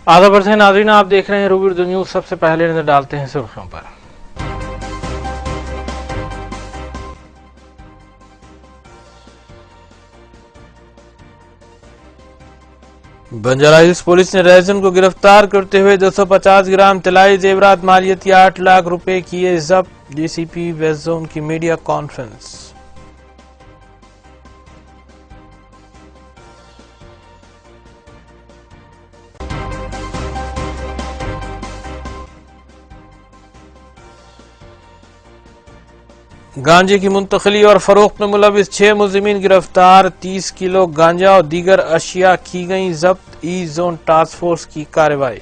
आधा परसेंट नाज़रीन, आप देख रहे हैं रूबी उर्दू न्यूज़। सबसे पहले नजर डालते हैं सुर्खियों पर। बंजारा हिल्स पुलिस ने रेजन को गिरफ्तार करते हुए 250 ग्राम तलाई जेवरात मालियती 8 लाख रुपए किए जब्त। डीसीपी वेस्ट जोन की मीडिया कॉन्फ्रेंस। गांजे की मुंतकली और फरोख्त में मुलविस 6 मुलजिमीन गिरफ्तार। 30 किलो गांजा और दीगर अशिया की गई जब्त। ई जोन टास्क फोर्स की कार्रवाई।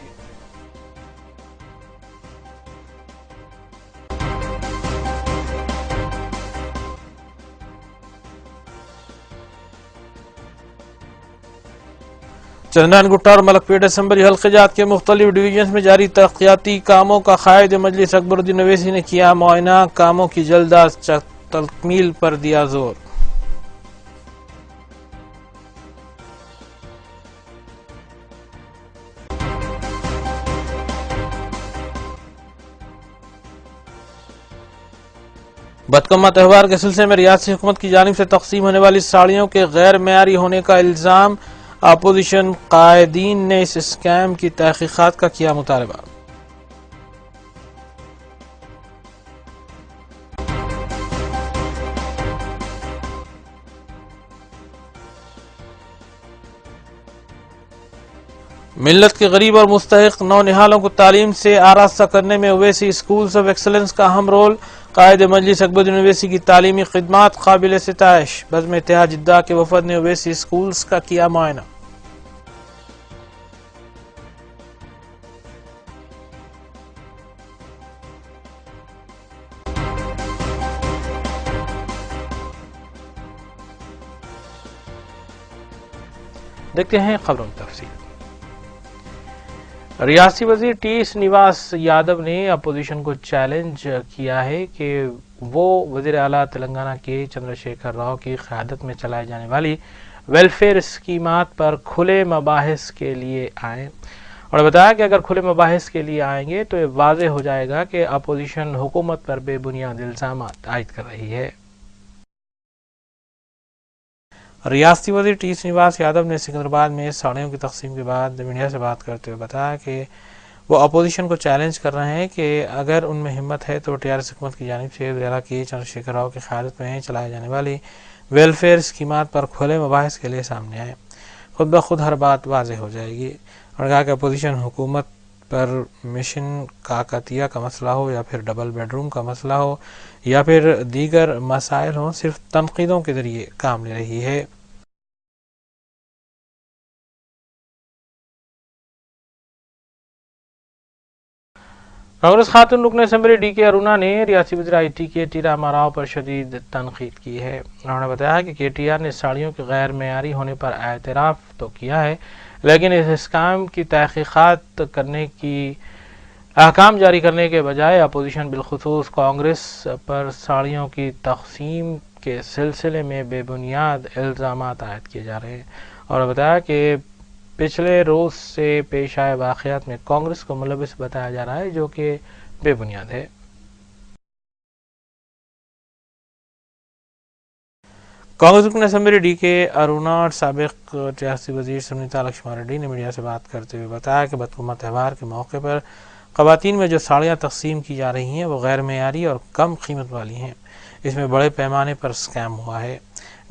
चंद्रान गुट्टा और मलकपेट असम्बली हल्क़े-जात के मुख्तलिफ डिवीजन में जारी तरक्याती कामों का कायद मजलिस अकबरुद्दीन अवैसी ने किया मुआयना। कामों की जल्द अज तकमील पर दिया जोर। बदकम्मा त्यौहार के सिलसिले में रियासती हुकूमत की जानिब से तकसीम होने वाली साड़ियों के गैर मेयारी होने का इल्जाम। अपोजिशन कायदीन ने इस स्कैम की तहकीकात का किया मुतालबा। मिल्लत के गरीब और मुस्तहिक नौनिहालों को तालीम से आरास्ता करने में ओवैसी स्कूल्स ऑफ एक्सलेंस का अहम रोल। कायद मजलिस अकबरुद्दीन अवैसी की तालीमी खिदमात काबिल सिताइश। बज़्म इत्तेहाद जिद्दा के वफद ने ओवैसी स्कूल्स का किया मुआयना। देखते हैं खबरों की तफसील। रियासती वजीर टी श्रीनिवास यादव ने अपोजिशन को चैलेंज किया है कि वो वजीर आला तेलंगाना के चंद्रशेखर राव की क़यादत में चलाई जाने वाली वेलफेयर स्कीमात पर खुले मबाहिस के लिए आएँ, और बताया कि अगर खुले मबाहिस के लिए आएंगे तो ये वाज़ेह हो जाएगा कि अपोजिशन हुकूमत पर बेबुनियाद इल्ज़ामात आयद कर रही है। रियासती वज़ीर टी श्रीनिवास यादव ने सिकंदराबाद में साड़ियों की तकसीम के बाद मीडिया से बात करते हुए बताया कि वो अपोजिशन को चैलेंज कर रहे हैं कि अगर उनमें हिम्मत है तो टीआरएस हुकूमत की जानिब से वज़ीर आला की चंद्रशेखर राव की क़यादत में चलाई जाने वाली वेलफेयर स्कीमात पर खुले मबाहिस के लिए सामने आए। खुद ब खुद हर बात वाज़ेह हो जाएगी। और कहा कि अपोजिशन हुकूमत पर मिशन काकतिया का मसला हो या फिर डबल बेडरूम का मसला हो या फिर दीगर मसाइल हों, सिर्फ तनकीदों के जरिए काम ले रही है। कांग्रेस खातून रुकन असम्बली डी.के. अरुणा ने रियासती वज़ीर आई.टी. के.टी. रामाराव पर शदीद तनकीद की है। उन्होंने बताया कि के.टी.आर. ने साड़ियों के गैर मेयारी होने पर एतराफ़ तो किया है, लेकिन इस स्कैम की तहकीकात करने की अहकाम जारी करने के बजाय अपोजिशन बिलखुसूस कांग्रेस पर साड़ियों की तकसीम के सिलसिले में बेबुनियाद इल्ज़ामात आयद किए जा रहे हैं। और बताया कि पिछले रोज से पेश आए वाक़यात में कांग्रेस को मुलविस बताया जा रहा है, जो कि बेबुनियाद है। कांग्रेस रुकन असम्बली डी.के. अरुणा और साबिक रियासती वज़ीर सुनीता लक्ष्मण रेड्डी ने मीडिया से बात करते हुए बताया कि बदकुम्मा त्यौहार के मौके पर ख़वातीन में जो साड़ियाँ तकसीम की जा रही हैं वो गैर मेयारी और कम कीमत वाली हैं। इसमें बड़े पैमाने पर स्कैम हुआ है।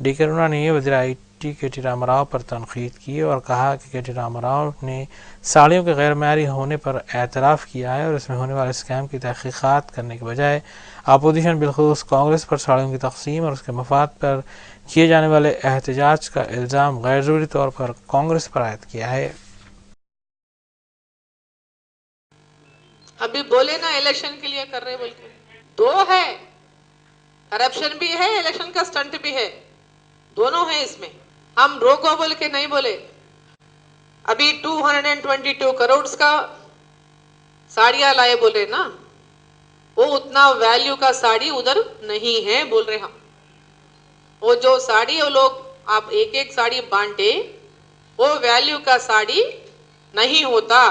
डी.के. अरुणा ने वज़ीर आई.टी. के.टी. रामाराव पर तनकीद की और कहा कि के.टी. रामाराव ने साड़ियों के गैर मेयारी होने पर एतराफ़ किया है और इसमें होने वाले स्कैम की तहकीकात करने के बजाय अपोजिशन बिलखुसूस कांग्रेस पर साड़ियों की तकसीम और उसके मफाद पर किए जाने वाले एहतजाज का इल्ज़ाम गैर ज़रूरी तौर पर कांग्रेस पर आयद किया है। अभी बोले ना इलेक्शन के लिए कर रहे बोल के, दो है, करप्शन भी है, इलेक्शन का स्टंट भी है, दोनों है इसमें। हम रोको बोल के नहीं बोले। अभी 222 करोड़ का साड़ियां लाए बोल रहे ना, वो उतना वैल्यू का साड़ी उधर नहीं है बोल रहे हम। वो जो साड़ी वो लोग आप एक एक साड़ी बांटे, वो वैल्यू का साड़ी नहीं होता।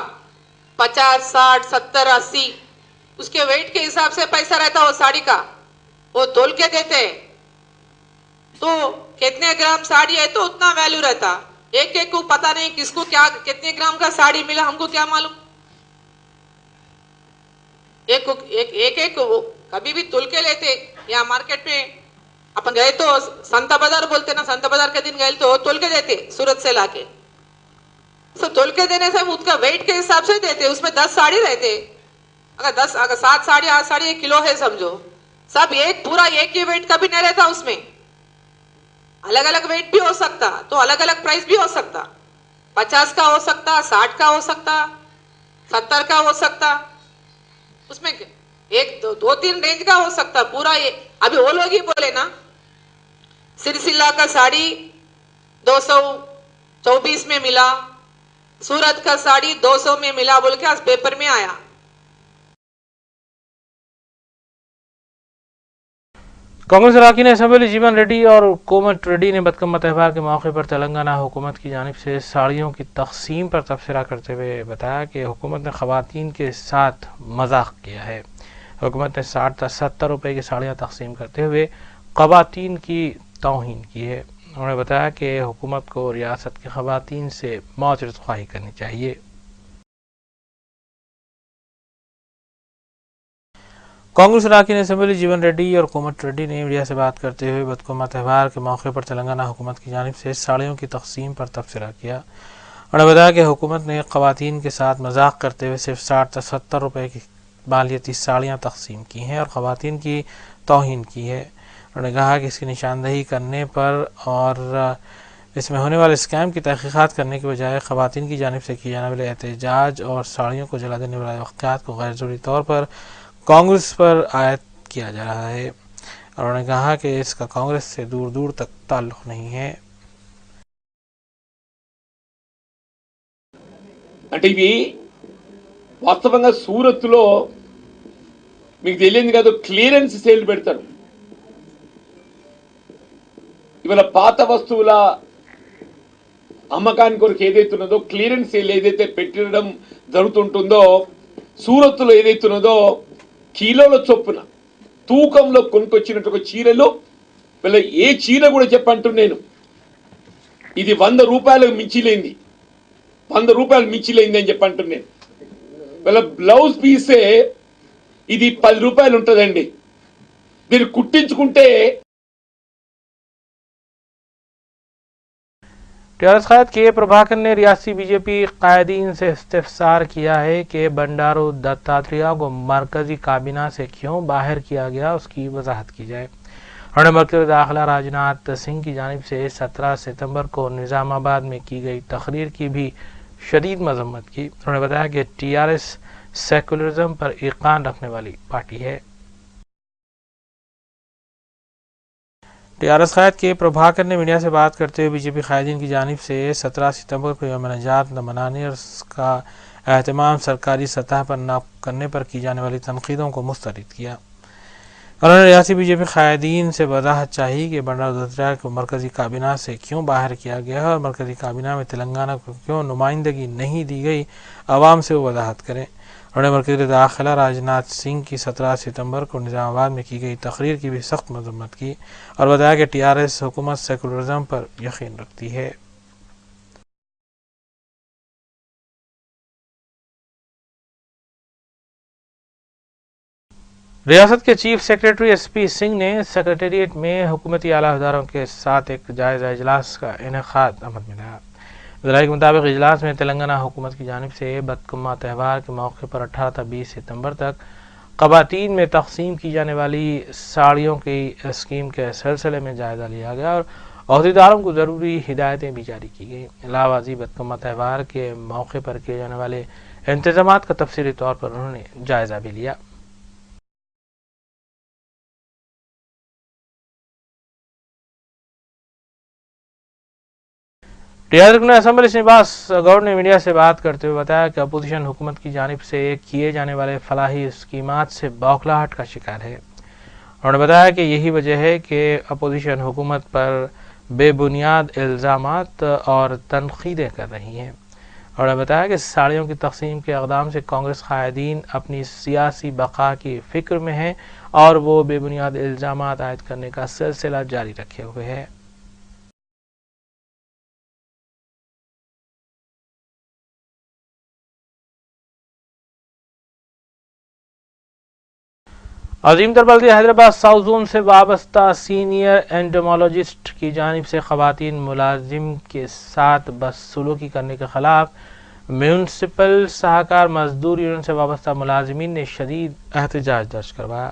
50, 60, 70, 80 उसके वेट के हिसाब से पैसा रहता वो साड़ी का, वो तोल के देते हैं। तो कितने ग्राम साड़ी है तो उतना वैल्यू रहता। एक एक को पता नहीं किसको क्या कितने ग्राम का साड़ी मिला, हमको क्या मालूम। एक वो कभी भी तुल के लेते। या मार्केट में अपन गए तो संता बाजार बोलते ना, संता बाजार के दिन गए तो तुल के देते सूरत से लाके। तो तुल के देने से उसका वेट के हिसाब से देते। उसमें 10 साड़ी रहते। अगर 7 साड़ी 8 साड़ी 1 किलो है समझो, सब एक पूरा एक ही वेट का भी नहीं रहता। उसमें अलग अलग वेट भी हो सकता, तो अलग अलग प्राइस भी हो सकता। 50 का हो सकता, 60 का हो सकता, 70 का हो सकता। उसमें एक दो तीन रेंज का हो सकता पूरा। ये अभी वो लोग ही बोले ना, सिरसिल्ला का साड़ी 224 में मिला, सूरत का साड़ी 200 में मिला बोल के आज पेपर में आया। कांग्रेस अरकान असेंबली जीवन रेड्डी और कोमट रेड्डी ने बदकम्मा त्यौहार के मौके पर तेलंगाना हुकूमत की जानिब से साड़ियों की तकसीम पर तबसरा करते हुए बताया कि हुकूमत ने ख़वातीन के साथ मजाक किया है। हुकूमत ने 60 से 70 रुपए की साड़ियाँ तकसीम करते हुए ख़वातीन की तौहीन की है। उन्होंने बताया कि हुकूमत को रियासत की ख़वातीन से मौजरत ख्वाही करनी चाहिए। कांग्रेस अरकान असेंबली जीवन रेड्डी और कोमट रेड्डी ने मीडिया से बात करते हुए बदकम्मा त्यौहार के मौके पर तेलंगाना हुकूमत की जानिब से साड़ियों की तकसीम पर तबसरा किया। उन्होंने बताया कि हुकूमत ने ख़वातीन के साथ मजाक करते हुए सिर्फ 60 से 70 रुपए की मालियती साड़ियाँ तकसीम की हैं और ख़वातीन की तौहीन की है। उन्होंने कहा कि इसकी निशानदही करने पर और इसमें होने वाले स्कैम की तहकीक़ात करने के बजाय ख़वातीन की जानिब से किए जाने वाले एहतजाज और साड़ियों को जला देने वाले वाक़यात को गैर ज़रूरी तौर पर कांग्रेस पर आयद किया जा रहा है। और उन्होंने कहा कि इसका कांग्रेस से दूर दूर तक ताल्लुक़ नहीं है। అంటే ఇవి వాస్తవంగా సూరత్లో మీకు తెలియదు కాదు, క్లియరెన్స్ సేల్ పెడతారు. ఇవాళ పాత వస్తువుల అమ్మకానికి కొరకు ఏదైతే ఉన్నదో క్లియరెన్స్ సేల్ ఏదైతే పెట్టడం జరుగుతుంటుందో, సూరత్లో ఏదైతే ఉన్నదో కిలోల చొప్పున తూకంలో కొనుకొచ్చినట్టు ఒక చీరలు వీళ్ళ ఏ చీర కూడా చెప్పంటున్నాను నేను, ఇది 100 రూపాయలకు మించిలేంది, 100 రూపాయలు మించిలేంది అని చెప్పంటున్నాను. వీళ్ళ బ్లౌజ్ పీసే ఇది 10 రూపాయలు ఉంటుందండి. మీరు కుట్టించుకుంటే टीआरएस कायद के प्रभाकर ने रियासी बीजेपी कायदीन से इस्तिफसार किया है कि बंडारू दत्तात्रेय को मरकजी काबीना से क्यों बाहर किया गया, उसकी वजाहत की जाए। उन्होंने वज़ीर दाखिला राजनाथ सिंह की जानिब से 17 सितंबर को निज़ामाबाद में की गई तकरीर की भी शदीद मजम्मत की। उन्होंने बताया कि टीआरएस सेकुलरिज्म पर ईकान रखने वाली पार्टी है। टीआरएस कायद के प्रभाकर ने मीडिया से बात करते हुए बीजेपी कायदीन की जानिब से 17 सितंबर को यौम निजात न मनाने और उसका एहतमाम सरकारी सतह पर न करने पर की जाने वाली तनकीदों को मुस्तरद किया। उन्होंने रियासी बीजेपी कायदीन से वजाहत चाहिए कि बंडारू दत्तात्रेय को मरकजी काबीना से क्यों बाहर किया गया और मरकजी काबीना में तेलंगाना को क्यों नुमाइंदगी नहीं दी गई, अवाम से वो वजाहत करें। उन्होंने वज़ीर दाखिला राजनाथ सिंह की 17 सितंबर को निज़ामाबाद में की गई तकरीर की भी सख्त मजम्मत की और बताया कि टीआरएस हुकूमत सेकुलरिज्म पर यकीन रखती है। रियासत के चीफ सेक्रेटरी एसपी सिंह ने सेक्रेटेरिएट में हुकूमती आला अहदेदारों के साथ एक जायज़ा इजलास का इनेकाद अमल में लाया। ज़राए के मुताबिक इजलास में तेलंगाना हुकूमत की जानिब से बदकम्मा त्यौहार के मौके पर 18 से 20 सितंबर तक ख़वातीन में तकसीम की जाने वाली साड़ियों की स्कीम के सिलसिले में जायज़ा लिया गया और अहदेदारों को ज़रूरी हिदायतें भी जारी की गई। इलाहाबादी बदकम्मा त्यौहार के मौके पर किए जाने वाले इंतजामात का तफसीली तौर पर उन्होंने जायज़ा भी लिया। टीआरएस असेंबली श्रीनिवास गौड़ ने मीडिया से बात करते हुए बताया कि अपोजिशन हुकूमत की जानिब से किए जाने वाले फलाही स्कीमात से बौखलाहट का शिकार है। उन्होंने बताया कि यही वजह है कि अपोजिशन हुकूमत पर बेबुनियाद इल्ज़ामात और तनकीदें कर रही हैं। اور بتایا کہ ساڑیوں کی تقسیم کے اقدام سے کانگریس قائدین اپنی سیاسی بقا کی فکر میں ہیں اور وہ بے بنیاد الزامات عائد کرنے کا سلسلہ جاری رکھے ہوئے ہے۔ عظیم تر بلدیہ حیدرآباد ساؤتھ زون سے وابستہ سینئر انٹمالوجسٹ کی جانب سے خواتین ملازم کے ساتھ بدسلوکی کرنے کے خلاف میونسپل سہاکار مزدور یونین سے وابستہ ملازمین نے شدید احتجاج درج کروایا۔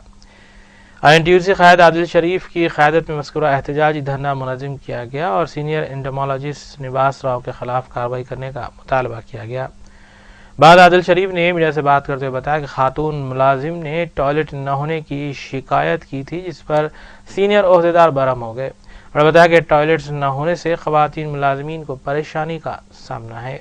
INTUC قائد عادل شریف کی قیادت میں مذکورہ احتجاجی دھرنا منظم کیا گیا اور سینئر انٹمالوجسٹ نواس راؤ کے خلاف کارروائی کرنے کا مطالبہ کیا گیا۔ بعد عادل شریف نے میڈیا سے بات کرتے ہوئے بتایا کہ خاتون ملازم نے ٹوائلٹ نہ ہونے کی شکایت کی تھی، جس پر سینئر عہدیدار برہم ہو گئے اور بتایا کہ ٹوائلٹس نہ ہونے سے خواتین ملازمین کو پریشانی کا سامنا ہے۔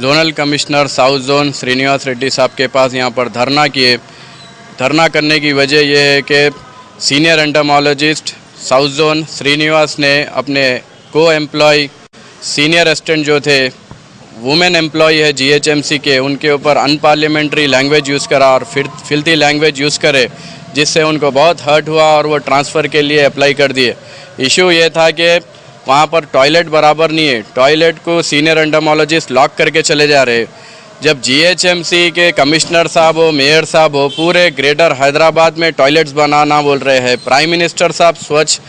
Zonal commissioner south zone Srinivas ready صاحب کے پاس یہاں پر دھرنا کیے۔ دھرنا کرنے کی وجہ یہ ہے کہ سینئر انٹمالوجسٹ ساؤتھ زون سرینیواس نے اپنے کو امپلائی سینئر اسسٹنٹ جو تھے وومن امپلائی ہے GHMC کے، ان کے اوپر ان پارلیمنٹری لینگویج یوز کرا اور فلتی لینگویج یوز کرے، جس سے ان کو بہت ہرٹ ہوا اور وہ ٹرانسفر کے لیے اپلائی کر دیے۔ ایشو یہ تھا کہ وہاں پر ٹوائلٹ برابر نہیں ہے، ٹوائلٹ کو سینئر انٹمالوجسٹ لاک کر کے چلے جا رہے۔ جب GHMC کے کمشنر صاحب ہو، میئر صاحب ہو، پورے گریٹر حیدرآباد میں ٹوائلٹس بنانا بول رہے ہیں، پرائم منسٹر صاحب سوچھ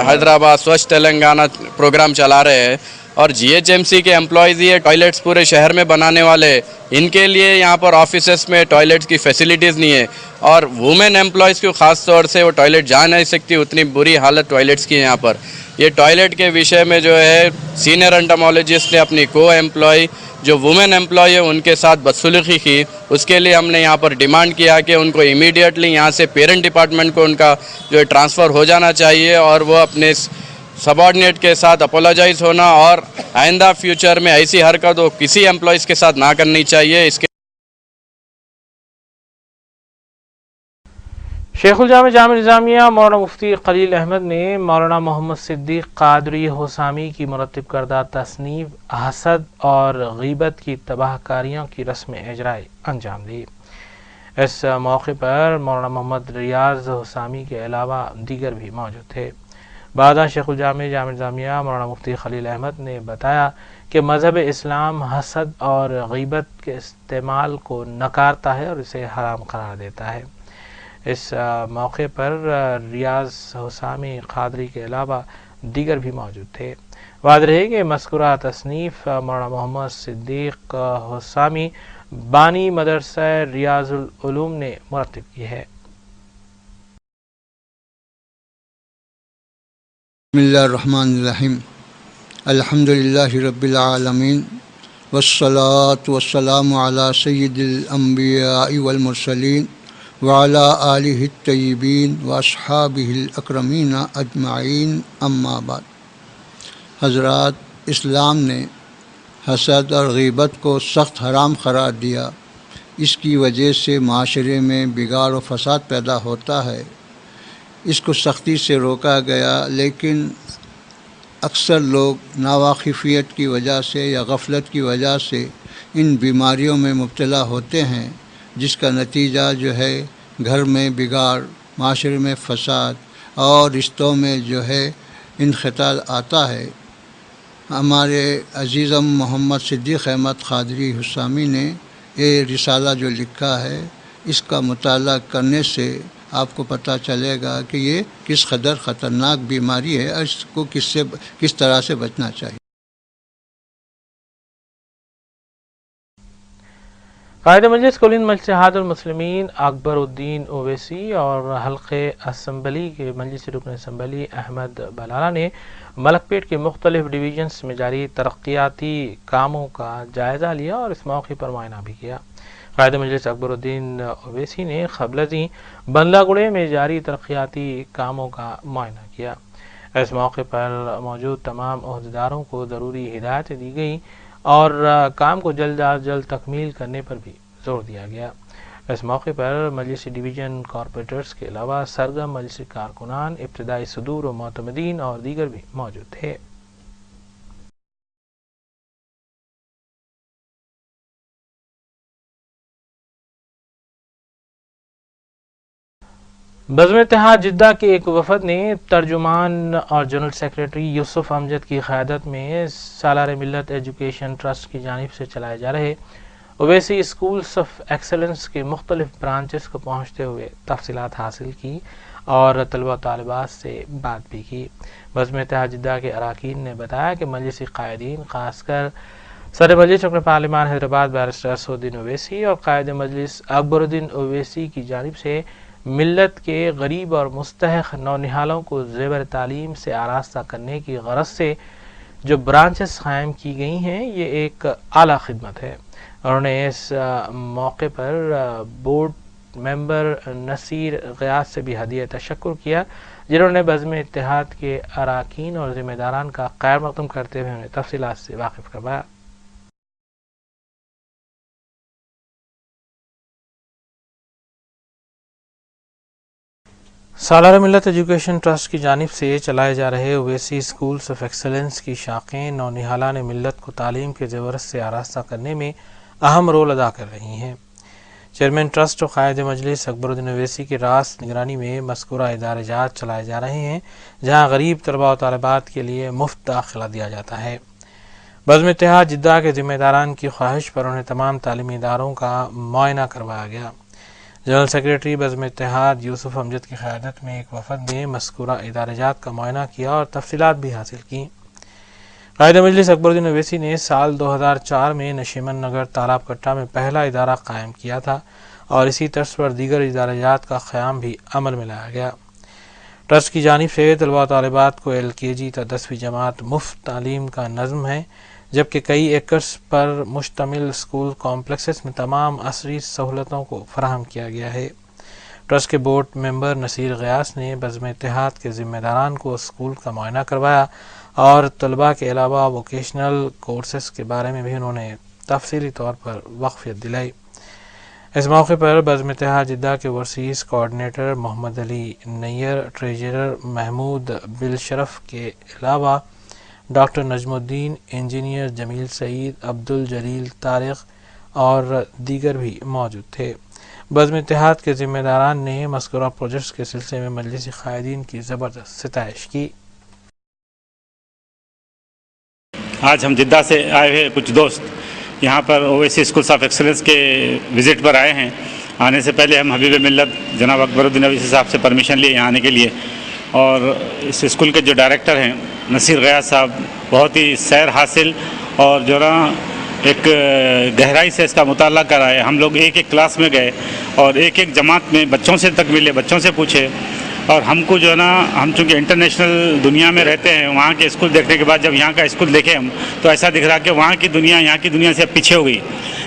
حیدرآباد سوچھ تلنگانہ پروگرام چلا رہے ہیں اور GHMC کے امپلائیز یہ ٹوائلٹس پورے شہر میں بنانے والے، ان کے لیے یہاں پر آفیسز میں ٹوائلٹس کی فیسیلیٹیز نہیں ہے اور وومن امپلائیز کو خاص طور سے وہ ٹوائلٹ جا نہیں سکتی، اتنی بری حالت ٹوائلٹس کی یہاں پر۔ یہ ٹوائلٹ کے وشے میں جو ہے سینئر انٹمالوجسٹ نے اپنی کو امپلائی جو وومن امپلائی ہے ان کے ساتھ بدسلوکی کی، اس کے لیے ہم نے یہاں پر ڈیمانڈ کیا کہ ان کو امیڈیٹلی یہاں سے پیرنٹ ڈپارٹمنٹ کو ان کا جو ہے ٹرانسفر ہو جانا چاہیے اور وہ اپنے سب آرڈینیٹ کے ساتھ اپولوجائز ہونا اور آئندہ فیوچر میں ایسی حرکت وہ کسی امپلائیز کے ساتھ نہ کرنی چاہیے۔ اس کے شیخ الجامع جامع نظامیہ مولانا مفتی خلیل احمد نے مولانا محمد صدیق قادری حسامی کی مرتب کردہ تصنیف حسد اور غیبت کی تباہ کاریوں کی رسم اجرائی انجام دی۔ اس موقع پر مولانا محمد ریاض حسامی کے علاوہ دیگر بھی موجود تھے۔ بعد شیخ الجامع جامع نظامیہ مولانا مفتی خلیل احمد نے بتایا کہ مذہب اسلام حسد اور غیبت کے استعمال کو نکارتا ہے اور اسے حرام قرار دیتا ہے۔ اس موقع پر ریاض حسامی قادری کے علاوہ دیگر بھی موجود تھے۔ واضح رہے کہ مذکورہ تصنیف مولانا محمد صدیق حسامی بانی مدرسہ ریاض العلوم نے مرتب کی ہے۔ بسم اللہ الرحمن الرحیم، الحمدللہ رب العالمین والصلاة والسلام علی سید الانبیاء والمرسلین وعلی آلہ الطیبین واصحابہ الاکرمین اجمعین، اما بعد۔ حضرات، اسلام نے حسد اور غیبت کو سخت حرام قرار دیا۔ اس کی وجہ سے معاشرے میں بگاڑ و فساد پیدا ہوتا ہے۔ اس کو سختی سے روکا گیا، لیکن اکثر لوگ ناواقفیت کی وجہ سے یا غفلت کی وجہ سے ان بیماریوں میں مبتلا ہوتے ہیں، جس کا نتیجہ جو ہے گھر میں بگاڑ، معاشرے میں فساد اور رشتوں میں جو ہے انخلال آتا ہے۔ ہمارے عزیزم محمد صدیق احمد قادری حسامی نے یہ رسالہ جو لکھا ہے، اس کا مطالعہ کرنے سے آپ کو پتہ چلے گا کہ یہ کس قدر خطرناک بیماری ہے اور اس کو کس طرح سے بچنا چاہیے۔ قائد مجلس کل ہند مجلس اتحاد المسلمین اکبر الدین اویسی اور حلقہ اسمبلی کے مجلس رکن اسمبلی احمد بلالہ نے ملک پیٹ کے مختلف ڈویژنز میں جاری ترقیاتی کاموں کا جائزہ لیا اور اس موقع پر معائنہ بھی کیا۔ قائد مجلس اکبر الدین اویسی نے قبل ازیں بندلہ گڑھے میں جاری ترقیاتی کاموں کا معائنہ کیا۔ اس موقع پر موجود تمام عہدیداروں کو ضروری ہدایتیں دی گئیں اور کام کو جلد از جلد تکمیل کرنے پر بھی زور دیا گیا۔ اس موقع پر مجلسی ڈویژن کارپوریٹرز کے علاوہ سرگرم مجلسی کارکنان، ابتدائی صدور و معتمدین اور دیگر بھی موجود تھے۔ بزم اتحاد جدہ کے ایک وفد نے ترجمان اور جنرل سیکریٹری یوسف امجد کی قیادت میں سالار ملت ایجوکیشن ٹرسٹ کی جانب سے چلائے جا رہے اویسی اسکولز آف ایکسلنس کے مختلف برانچز کو پہنچتے ہوئے تفصیلات حاصل کی اور طلبہ و طالبات سے بات بھی کی۔ بزم اتحاد جدہ کے اراکین نے بتایا کہ مجلسی قائدین، خاص کر صدر مجلس رکن پارلیمان حیدرآباد بیرسٹر اسدالدین اویسی اور قائد مجلس اکبر الدین اویسی کی جانب سے ملت کے غریب اور مستحق نونہالوں کو زیور تعلیم سے آراستہ کرنے کی غرض سے جو برانچز قائم کی گئی ہیں، یہ ایک اعلیٰ خدمت ہے۔ انہوں نے اس موقع پر بورڈ ممبر نصیر غیاث سے بھی ہدیہ تشکر کیا، جنہوں نے بزم اتحاد کے اراکین اور ذمہ داران کا خیر مقدم کرتے ہوئے انہیں تفصیلات سے واقف کروایا۔ سالار ملت ایجوکیشن ٹرسٹ کی جانب سے چلائے جا رہے اویسی اسکولز آف ایکسلنس کی شاخیں نونہالان ملت کو تعلیم کے زیورات سے آراستہ کرنے میں اہم رول ادا کر رہی ہیں۔ چیئرمین ٹرسٹ و قائد مجلس اکبر الدین اویسی کی راست نگرانی میں مذکورہ ادارے جات چلائے جا رہے ہیں، جہاں غریب طلباء و طالبات کے لیے مفت داخلہ دیا جاتا ہے۔ بزم اتحاد جدہ کے ذمہ داران کی خواہش پر انہیں تمام تعلیمی اداروں کا معائنہ کروایا گیا۔ جنرل سیکریٹری بزم اتحاد یوسف امجد کی قیادت میں ایک وفد نے مذکورہ ادارے جات کا معائنہ کیا اور تفصیلات بھی حاصل کی۔ قائد مجلس اکبر الدین اویسی نے سال 2004 میں نشیمن نگر تالاب کٹا میں پہلا ادارہ قائم کیا تھا اور اسی طرز پر دیگر ادارے جات کا قیام بھی عمل میں لایا گیا۔ ٹرسٹ کی جانب سے طلباء و طالبات کو LKG تا 10ویں جماعت مفت تعلیم کا نظم ہے، جبکہ کئی ایکڑز پر مشتمل اسکول کمپلیکسز میں تمام عصری سہولتوں کو فراہم کیا گیا ہے۔ ٹرسٹ کے بورڈ ممبر نصیر غیاث نے بزم اتحاد کے ذمہ داران کو اسکول کا معائنہ کروایا اور طلباء کے علاوہ ووکیشنل کورسز کے بارے میں بھی انہوں نے تفصیلی طور پر واقفیت دلائی۔ اس موقع پر بزم اتحاد جدہ کے اوورسیز کوآرڈینیٹر محمد علی نیر، ٹریجرر محمود بالشرف کے علاوہ ڈاکٹر نجم الدین، انجینئر جمیل سعید، عبدالجلیل طارق اور دیگر بھی موجود تھے۔ بزم اتحاد کے ذمہ داران نے مذکورہ پروجیکٹس کے سلسلے میں مجلسی قائدین کی زبردست ستائش کی۔ آج ہم جدہ سے آئے ہوئے کچھ دوست یہاں پر اویسی اسکولز آف ایکسلنس کے وزٹ پر آئے ہیں۔ آنے سے پہلے ہم حبیب ملت جناب اکبر الدین اویسی صاحب سے پرمیشن لیے یہاں آنے کے لیے، اور اس اسکول کے جو ڈائریکٹر ہیں نصیر غیاث صاحب بہت ہی سیر حاصل اور جو نا ایک گہرائی سے اس کا مطالعہ کرائے۔ ہم لوگ ایک ایک کلاس میں گئے اور ایک ایک جماعت میں بچوں سے تک ملے، بچوں سے پوچھے، اور ہم کو جو ہے نا، ہم چونکہ انٹرنیشنل دنیا میں رہتے ہیں، وہاں کے اسکول دیکھنے کے بعد جب یہاں کا اسکول دیکھے ہم تو ایسا دکھ رہا کہ وہاں کی دنیا یہاں کی دنیا سے اب پیچھے ہو گئی۔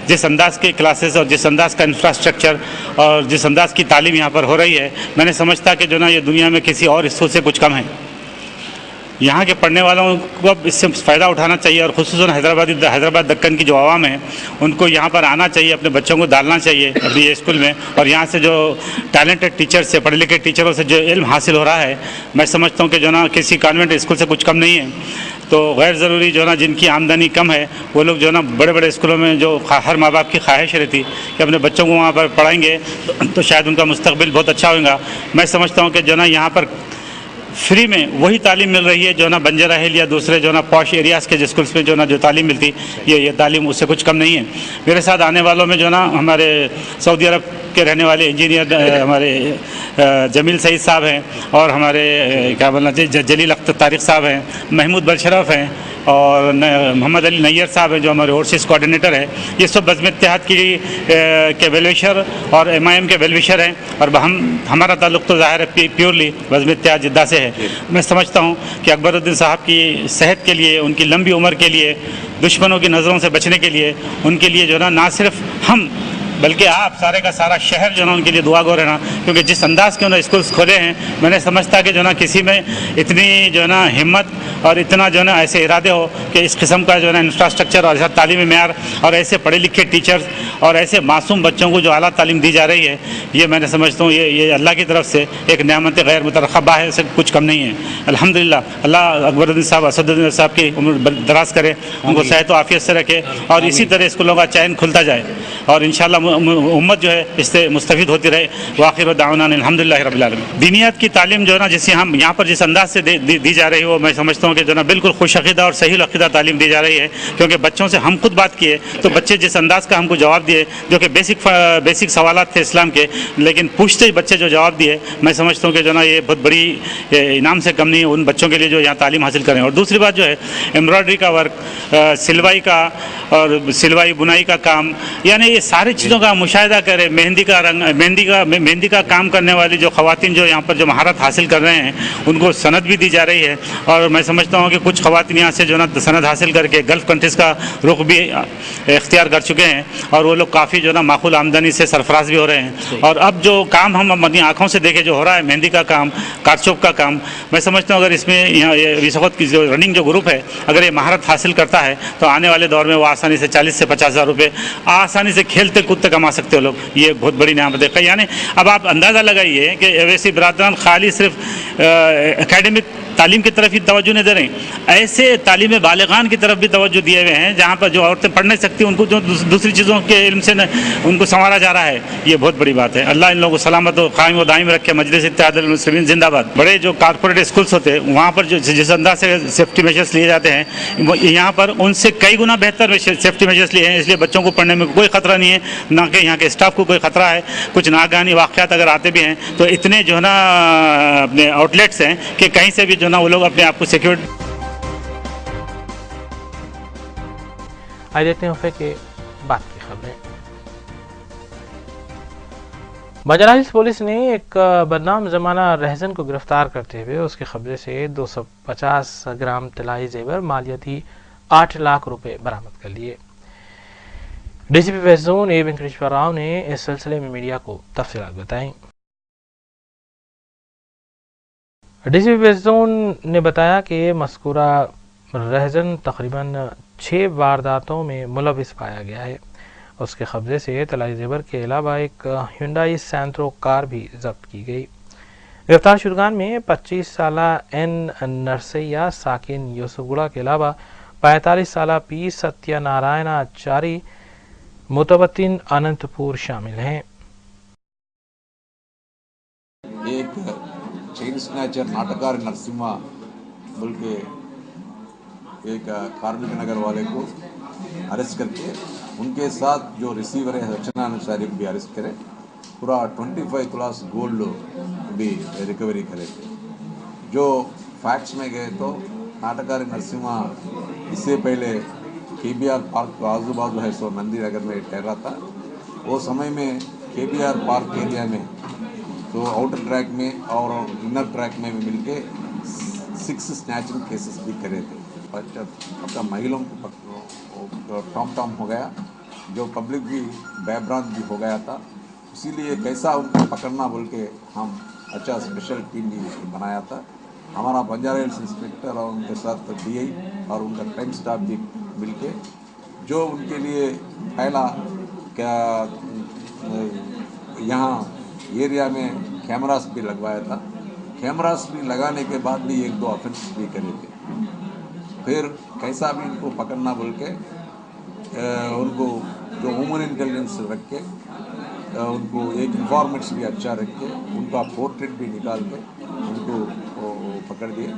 جس انداز کے کلاسز اور جس انداز کا انفراسٹرکچر اور جس انداز کی تعلیم یہاں پر ہو رہی ہے، میں نے سمجھتا کہ جو نا یہ دنیا میں کسی اور اسکول سے کچھ کم ہے۔ یہاں کے پڑھنے والوں کو اب اس سے فائدہ اٹھانا چاہیے، اور خصوصاً حیدرآباد دکن کی جو عوام ہیں ان کو یہاں پر آنا چاہیے، اپنے بچوں کو ڈالنا چاہیے اپنے یہ اسکول میں، اور یہاں سے جو ٹیلنٹڈ ٹیچر سے، پڑھے لکھے ٹیچروں سے جو علم حاصل ہو رہا ہے، میں سمجھتا ہوں کہ جو نا کسی کانوینٹ اسکول سے کچھ کم نہیں ہے۔ تو غیر ضروری جو نا جن کی آمدنی کم ہے وہ لوگ جو نا بڑے بڑے اسکولوں میں، جو ہر ماں باپ کی خواہش رہتی کہ اپنے بچوں کو وہاں پر پڑھائیں گے تو شاید ان کا مستقبل بہت اچھا ہوگا، میں سمجھتا ہوں کہ جو نا یہاں پر فری میں وہی تعلیم مل رہی ہے جو نا بنجارہ ہل یا دوسرے جو نا پوش ایریاز کے اسکولس میں جو نا جو تعلیم ملتی، یہ تعلیم اس سے کچھ کم نہیں ہے۔ میرے ساتھ آنے والوں میں جو نا ہمارے سعودی عرب کے رہنے والے انجینئر ہمارے جمیل سعید صاحب ہیں، اور ہمارے کیا بولنا چاہیے جلیل اختر طارق صاحب ہیں، محمود بالشرف ہیں، اور محمد علی نیر صاحب ہیں جو ہمارے اوورسیز کوآرڈینیٹر ہیں۔ یہ سب بزم اتحاد کے ویلوشر اور MIM کے ویلوشر ہیں، اور ہمارا تعلق تو ظاہر ہے پیورلی بزم اتحاد جدہ سے ہے۔ میں سمجھتا ہوں کہ اکبر الدین صاحب کی صحت کے لیے، ان کی لمبی عمر کے لیے، دشمنوں کی نظروں سے بچنے کے لیے، ان کے لیے جو نا نہ صرف ہم बल्कि आप सारे का सारा शहर जो है ना उनके लिए दुआ गो रहना, क्योंकि जिस अंदाज़ के उन्होंने स्कूल्स खोले हैं, मैंने समझता कि जो है ना किसी में इतनी जो है ना हिम्मत और इतना जो है ना ऐसे इरादे हो कि इस किस्म का जो है ना इंफ्रास्ट्रक्चर और ऐसा तालीमी मेयार और ऐसे पढ़े लिखे टीचर्स और ऐसे मासूम बच्चों को जो आला तालीम दी जा रही है, ये मैंने समझता हूँ ये अल्लाह की तरफ से एक नेमत गैर मुतरक़बा है, इससे कुछ कम नहीं है। अल्हम्दुलिल्लाह अल्लाह अकबरुद्दीन साहब, असदुद्दीन साहब की उम्र दराज करे, उनको सेहत व आफियत से रखे और इसी तरह स्कूलों का चयन खुलता जाए और इंशाअल्लाह उम्मत जो है इससे मुस्तफ़ीद होती रहे। वाखिर दावना अल्हम्दुलिल्लाहि रब्बिल आलमीन। दीनियत की तालीम जो है ना जिसे हम यहाँ पर जिस अंदाज से दी जा रही है, वो मैं समझता हूँ कि जो ना बिल्कुल खुश अक़ीदा और सही अक़ीदा तालीम दी जा रही है, क्योंकि बच्चों से हम खुद बात किए तो बच्चे जिस अंदाज का हमको जवाब दिए, जो कि बेसिक सवालात थे इस्लाम के, लेकिन पूछते ही बच्चे जो जवाब दिए, मैं समझता हूँ कि जो ना ये बहुत बड़ी इनाम से कम नहीं है उन बच्चों के लिए जो यहाँ तालीम हासिल करें। और दूसरी बात जो है एम्ब्रॉयडरी का वर्क, सिलवाई का और सिलवाई बुनाई का काम, यानी ये सारी चीज़ों का मुशाहिदा करें। मेहंदी का काम करने वाली जो ख़वातीन जो यहाँ पर जो महारत हासिल कर रहे हैं, उनको सनद भी दी जा रही है और मैं समझता हूँ कि कुछ ख़वातीन यहाँ से जो ना सनद हासिल करके गल्फ़ कंट्रीज़ का रुख भी इख्तियार कर चुके हैं और वो लोग काफ़ी जो ना माकूल आमदनी से सरफराज भी हो रहे हैं। और अब जो काम हम अपनी आँखों से देखे जो हो रहा है, मेहंदी का काम, कारचोप का काम, मैं समझता हूँ अगर इसमें यहाँ इस वक्त की जो रनिंग जो ग्रुप है, अगर ये महारत हासिल करता है तो आने वाले दौर में वो आसानी से 40 से 50 हज़ार रुपये आसानी से खेलते कूदते कमा सकते हो लोग। ये बहुत बड़ी नियामत है। यानी अब आप अंदाज़ा लगाइए कि अवैसी बरादरान खाली सिर्फ एकेडमिक तालीम की तरफ ही तवज्जो नहीं दे रहे, ऐसे तालीम बालिगान की तरफ भी तवज्जो दिए हुए हैं जहाँ पर जो औरतें पढ़ नहीं सकती उनको जो दूसरी चीज़ों के इल्म से उनको संवारा जा रहा है। ये बहुत बड़ी बात है। अल्लाह इन लोगों को सलामत व कायम व दायम रखे। मजलिस इत्तेहादुल मुस्लिमीन जिंदाबाद। बड़े जो कारपोरेट स्कूल्स होते हैं वहाँ पर जो जिस अंदाज से सेफ्टी मेजर्स लिए जाते हैं, यहाँ पर उनसे कई गुना बेहतर सेफ्टी मेजर्स लिए हैं, इसलिए बच्चों को पढ़ने में कोई ख़तरा नहीं है, ना कि यहाँ के स्टाफ को कोई ख़तरा है। कुछ नागानी वाक़यात अगर आते भी हैं तो इतने जो है ना अपने आउटलेट्स हैं कि कहीं से भी जो ना वो लोग अपने आप को सिक्योर। आइए देखते हैं वफे के बाद की खबरें। बहराइच पुलिस ने एक बदनाम जमाना रहजन को गिरफ्तार करते हुए उसके कब्जे से 250 ग्राम तलाई जेवर मालियती 8 लाख रुपए बरामद कर लिए। DCP west zone A Venkateswara Rao ने इस सिलसिले में मीडिया को तफसीलात बताई। डीसीपी वेस्ट जोन ने बताया कि मज़कूरा रहजन तकरीबन 6 वारदातों में मुलविस पाया गया है। उसके कब्जे से तलाई जेवर के अलावा एक hyundai सैंट्रो कार भी जब्त की गई। गिरफ्तार शुरगान में 25 साला एन नरसैया साकिन यूसुफगुड़ा के अलावा 45 साला पी सत्यनारायणाचारी मुतवत्तिन अनंतपुर शामिल हैं। एक चेन स्नैचर नाटकार नरसिम्हा बोल के एक कार्मिक नगर वाले को अरेस्ट करके उनके साथ जो रिसीवर है रचना अनुसारी को भी अरेस्ट करे, पूरा 25 क्लास गोल्ड भी रिकवरी करे। जो फैक्ट्स में गए तो नाटकार नरसिम्हा इससे पहले KBR पार्क को आजू बाजू है सो नंदी नगर में ठहरा था। वो समय में KBR पार्क एरिया में तो आउटर ट्रैक में और इनर ट्रैक में भी मिलके 6 स्नैचिंग केसेस भी करे थे। अपना महिलाओं को टॉम हो गया, जो पब्लिक भी बैभ्रांत भी हो गया था। इसीलिए कैसा उनको पकड़ना बोल के हम अच्छा स्पेशल टीम भी बनाया था। हमारा बंजारा हिल्स इंस्पेक्टर और उनके साथ DI और उनका क्राइम स्टाफ भी मिलके जो उनके लिए पहला क्या यहाँ एरिया में कैमरास भी लगवाया था। कैमरास भी लगाने के बाद भी 1-2 ऑफेंस भी करे थे। फिर कैसा भी उनको पकड़ना बोल के उनको जो ह्यूमन इंटेलिजेंस रख के उनको एक इन्फॉर्मेंट्स भी अच्छा रख के उनका पोर्ट्रेट भी निकाल के उनको पकड़ दिए।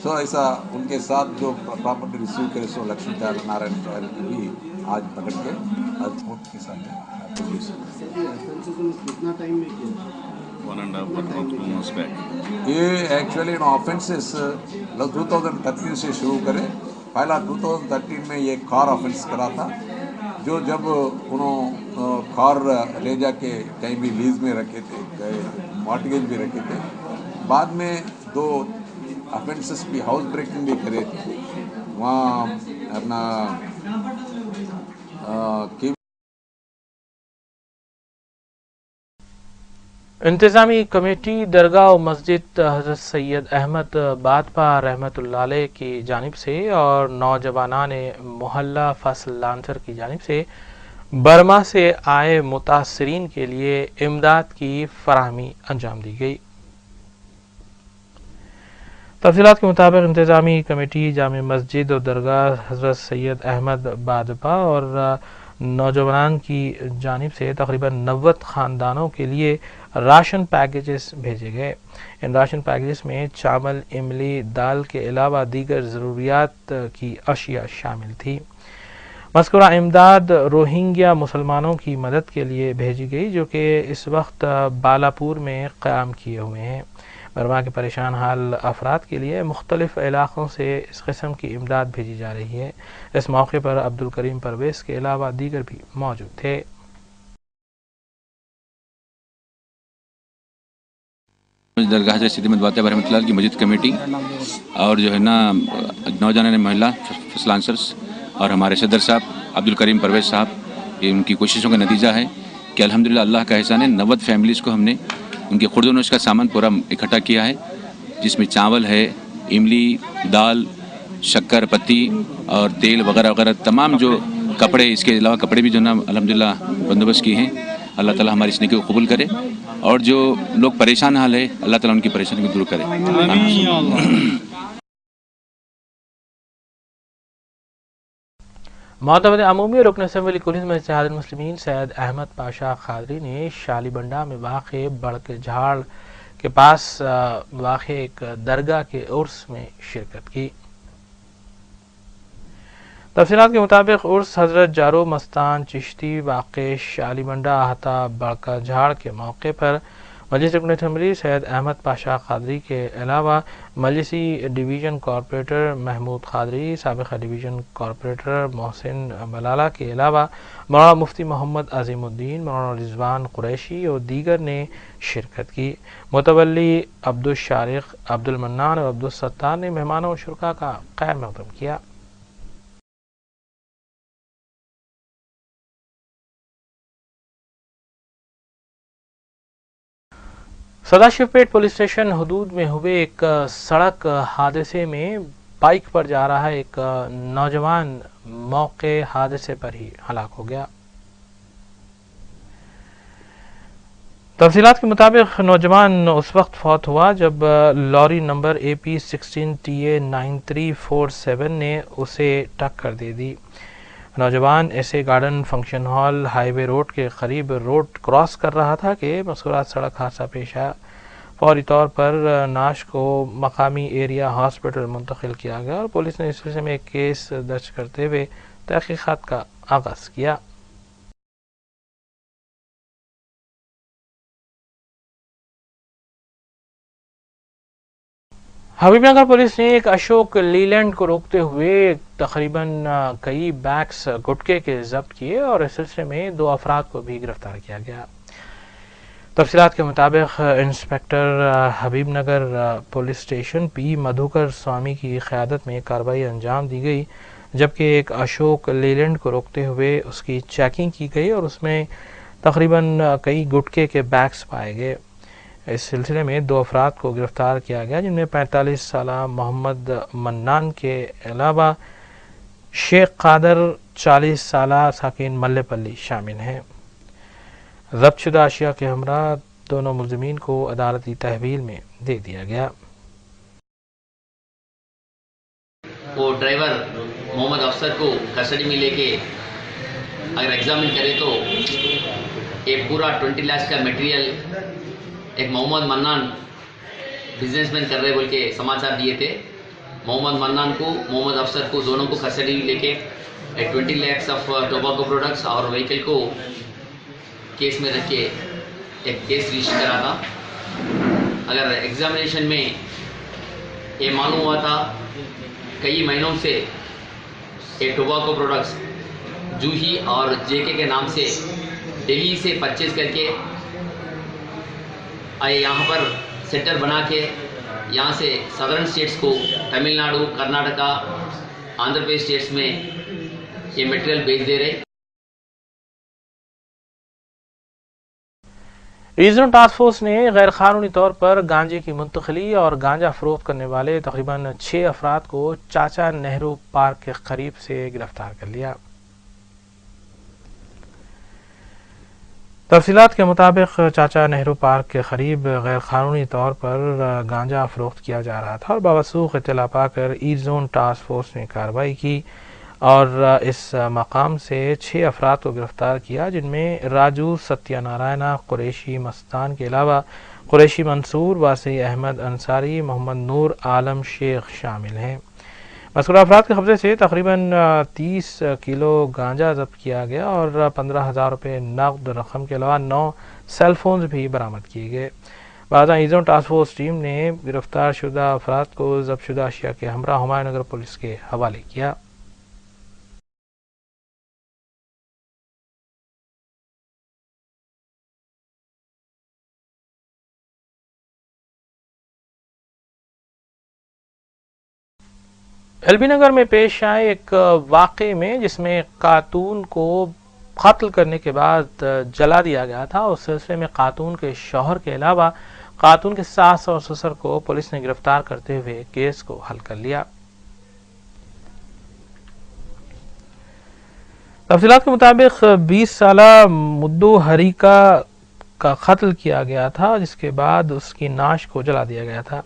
सो ऐसा उनके साथ जो प्रॉपर्टी रिसीव करे सो लक्ष्मी नारायण चार्य को भी आज पकड़ के आज कोर्ट के साथ पुलिस कितना टाइम में किया? 1.5 months back। ये एक्चुअली ऑफेंसेस 2013 से शुरू करें। पहला 2013 में ये कार ऑफेंस करा था, जो जब उन्होंने कार ले जाके कहीं भी लीज में रखे थे, मॉर्टगेज भी रखे थे। बाद में 2 ऑफेंसेस भी हाउस ब्रेकिंग भी करे थे वहाँ अपना इंतज़ामी कमेटी दरगाह और मस्जिद हज़रत सैयद अहमद बादपा रहमत उल्लाह अलैह की जानिब से और नौजवानान मोहल्ला फसल लांसर की जानिब से बर्मा से आए मुतासरीन के लिए इमदाद की फराहमी अंजाम दी गई। तफसीलात के मुताबिक इंतज़ामी कमेटी जामे मस्जिद और दरगाह हज़रत सैयद अहमद बादपा और नौजवान की जानिब से तकरीबन 90 ख़ानदानों के लिए राशन पैकेजेस भेजे गए। इन राशन पैकेजेस में चावल, इमली, दाल के अलावा दीगर ज़रूरियात की अशिया शामिल थी। मज़कूरा इमदाद रोहिंग्या मुसलमानों की मदद के लिए भेजी गई जो कि इस वक्त बालापुर में क़याम किए हुए हैं। बर्मा के परेशान हाल अफराद के लिए मुख्तलिफ इलाक़ों से इस किस्म की इमदाद भेजी जा रही है। इस मौके पर अब्दुल करीम परवेज़ के अलावा दीगर भी मौजूद थे। दरगाह हज़रत सैयद अहमद बादपा रहमतुल्लाह की मस्जिद कमेटी और जो है ना नौजवान महिला फसल लांसर्स और हमारे सदर साहब अब्दुल करीम परवेज़ साहब, ये उनकी कोशिशों का नतीजा है कि अल्हम्दुलिल्लाह अल्लाह का एहसान है। 90 फैमिलीज़ को हमने उनके खुर्द-ओ-नोश का सामान पूरा इकट्ठा किया है, जिसमें चावल है, इमली, दाल, शक्कर, पत्ती और तेल वगैरह वगैरह तमाम जो कपड़े, इसके अलावा कपड़े भी जो ना अल्हम्दुलिल्लाह बंदोबस्त किए हैं। अल्लाह ताला हमारी इस नेकी को कबूल करे और जो लोग परेशान हाल है अल्लाह ताला उनकी परेशानी को दूर करे। मोतबद अमूमी रुकन असम्बली कुलिस में इत्तेहादुल मुस्लिमीन सैयद अहमद पाशा खादरी ने शालीबंडा में वाक़े बड़कझाड़ के पास वाक़े एक दरगाह के उर्स में शिरकत की। तफसीलात के मुताबिक उर्स हज़रत जारो मस्तान चिश्ती वाक़े शालीबंडा अहता बड़कझाड़ के मौके पर मजलिस रुकन असम्बली सैयद अहमद पाशा खादरी के अलावा मजलिसी डिवीज़न कॉरपोरेटर महमूद खादरी, साबिक़ा डिवीज़न कॉरपोरेटर मोहसिन मलाला के अलावा मौलाना मुफ्ती मोहम्मद अज़ीमुद्दीन, मौलाना रिजवान कुरैशी और दीगर ने शिरकत की। मुतवल्ली अब्दुल शारिक, अब्दुल मन्नान और अब्दुल सत्तार ने मेहमानों और शुरका का खैर मक़दम किया। सदाशिवपेट पुलिस स्टेशन हदूद में हुए एक सड़क हादसे में बाइक पर जा रहा एक नौजवान मौके हादसे पर ही हलाक हो गया। तफसीलात के मुताबिक नौजवान उस वक्त फौत हुआ जब लॉरी नंबर AP 16TA 9347 ने उसे टक्कर दे दी। नौजवान ऐसे garden function hall highway road के करीब रोड क्रॉस कर रहा था कि मज़कूरा सड़क हादसा पेश आया। फौरी तौर पर नाश को मकामी एरिया हॉस्पिटल मुंतकिल किया गया और पुलिस ने इस सिलसिले में एक केस दर्ज करते हुए तहकीकात का आगाज़ किया। हबीबनगर पुलिस ने एक अशोक लीलैंड को रोकते हुए तकरीबन कई बैग्स गुटखे के जब्त किए और इस सिलसिले में 2 अफराद को भी गिरफ्तार किया गया। तफसीलात के मुताबिक inspector Habibnagar police station P Madhukar Swamy की क़यादत में कार्रवाई अंजाम दी गई, जबकि एक अशोक लीलैंड को रोकते हुए उसकी चेकिंग की गई और उसमें तकरीबन कई गुटखे के बैग्स पाए गए। इस सिलसिले में 2 अफराद को गिरफ्तार किया गया, जिनमें 45 साल मोहम्मद मन्नान के अलावा शेख कादर 40 साल साकिन मल्लेपल्ली शामिल हैं। ज़ब्तशुदा अशिया के हमरा दोनों मुल्ज़िमीन को अदालती तहवील में दे दिया गया। वो ड्राइवर मोहम्मद अफसर को कस्टडी में लेके अगर एग्जामिन करें तो एक पूरा 20 लाख का मटेरियल एक मोहम्मद मन्नान बिजनेसमैन कर रहे बोल के समाचार दिए थे। मोहम्मद मन्नान को, मोहम्मद अफसर को, दोनों को कस्टडी लेके 20 लाख ऑफ टोबैको प्रोडक्ट्स और व्हीकल को केस में रख के एक केस रजिस्टर करा था। अगर एग्जामिनेशन में ये मालूम हुआ था कई महीनों से ये टोबैको प्रोडक्ट्स जूही और JK के नाम से दिल्ली से परचेज करके यहाँ पर सेंटर बना के यहाँ से सदर्न स्टेट्स को तमिलनाडु, कर्नाटका, आंध्र प्रदेश स्टेट्स में ये मटेरियल बेच दे रहे। ریجنل ٹاسک فورس نے غیر قانونی طور پر گانجے کی منتقلی اور گانجا فروخت کرنے والے تقریباً 6 افراد کو چاچا نہرو پارک کے قریب سے گرفتار کر لیا۔ تفصیلات کے مطابق چاچا نہرو پارک کے قریب غیر قانونی طور پر گانجا فروخت کیا جا رہا تھا اور باوثوق اطلاع پا کر ایسٹ زون ٹاسک فورس نے کارروائی کی اور اس مقام سے 6 افراد کو گرفتار کیا، جن میں راجو ستیہ نارائنا قریشی مستان کے علاوہ قریشی منصور، واسعی احمد انصاری، محمد نور عالم شیخ شامل ہیں۔ مذکورہ افراد کے قبضے سے تقریباً 30 کلو گانجا ضبط کیا گیا اور 15,000 روپے نقد رقم کے علاوہ 9 سیل فونز بھی برآمد کیے گئے۔ بعد east zone task force team نے گرفتار شدہ افراد کو ضبط شدہ اشیاء کے ہمراہ ہمایوں نگر پولیس کے حوالے کیا۔ ایل بی نگر میں پیش آئے ایک واقعے میں جس میں خاتون کو قتل کرنے کے بعد جلا دیا گیا تھا، اس سلسلے میں خاتون کے شوہر کے علاوہ خاتون کے ساس اور سسر کو پولیس نے گرفتار کرتے ہوئے کیس کو حل کر لیا۔ تفصیلات کے مطابق 20 سالہ مدو ہریکا کا قتل کیا گیا تھا، جس کے بعد اس کی نعش کو جلا دیا گیا تھا۔